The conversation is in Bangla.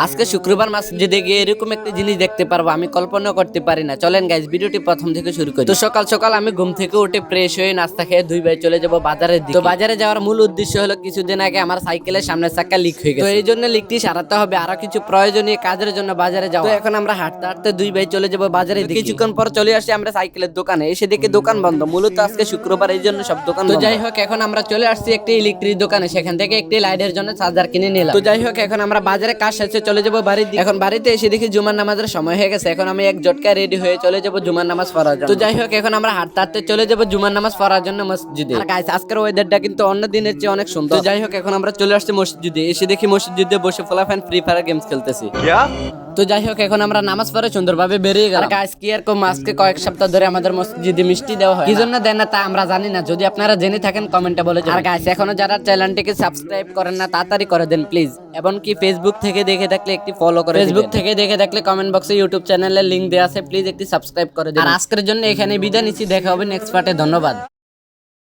আজকে শুক্রবার মসজিদে গিয়ে এরকম একটা জিনিস দেখতে পারবো আমি কল্পনা করতে পারি না। চলেন গাইস ভিডিওটি প্রথম থেকে শুরু করি। তো সকাল সকাল আমি ঘুম থেকে উঠে ফ্রেশ হয়ে নাস্তা খেয়ে দুই ভাই চলে যাব বাজারের দিকে। তো বাজারে যাওয়ার মূল উদ্দেশ্য হলো কিছুদিন আগে আমার সাইকেলের সামনের চাকা লিক হয়ে গেছে। তো এই জন্য লিকটি সারাতে হবে, আরো কিছু প্রয়োজনীয় কাজের জন্য বাজারে যাওয়া। তো এখন আমরা হাঁটতে হাঁটতে দুই ভাই চলে যাব বাজারে। কিছুক্ষণ পর চলে আসি আমরা সাইকেলের দোকানে, এসে দেখি দোকান বন্ধ। মূলত আজকে শুক্রবার, এই জন্য সব দোকান। তো যাই হোক এখন আমরা চলে আসছি একটি ইলেকট্রিক দোকানে, সেখান থেকে একটি লাইটের জন্য চার্জার কিনে নিলাম। তো যাই হোক এখন আমরা বাজারে কাজ শেষে চলে যাব বাড়ির দিকে। এখন বাড়িতে এসে দেখি জুমার নামাজের সময় হয়ে গেছে। এখন আমি এক জটকা রেডি হয়ে চলে যাব জুমার নামাজ পড়ার জন্য। তো যাই হোক এখন আমরা হাঁটতে হাঁটতে চলে যাব জুমার নামাজ পড়ার জন্য মসজিদে। আর গাইস আজকের ওয়েদারটা কিন্তু অন্য দিনের চেয়ে অনেক সুন্দর। তো যাই হোক এখন আমরা চলে আসছি মসজিদে, এসে দেখি মসজিদে বসে ফলাফান ফ্রি ফায়ার গেমস খেলতেছি। তো যাই হোক এখন আমরা নামাজ পড়ে সুন্দরভাবে বেরিয়ে গেলাম। গাইস কি আর কম, আজকে কয়েক সপ্তাহ ধরে আমাদের মসজিদে মিষ্টি দেওয়া হয়। কি জন্য দেন না তা আমরা জানি না, যদি আপনারা জেনে থাকেন কমেন্টে বলে যাবেন। আর গাইস এখনো যারা চ্যানেলটিকে সাবস্ক্রাইব করেন না তাড়াতাড়ি করে দেন প্লিজ। এবং কি ফেসবুক থেকে দেখে থাকলে একটি ফলো করে, ফেসবুক থেকে দেখে থাকলে কমেন্ট বক্সে ইউটিউব চ্যানেলের লিংক দেওয়া আছে, প্লিজ একটি সাবস্ক্রাইব করে দেন। আর আজকের জন্য এখানে বিদায় নিচ্ছি, দেখা হবে নেক্সট পার্টে। ধন্যবাদ।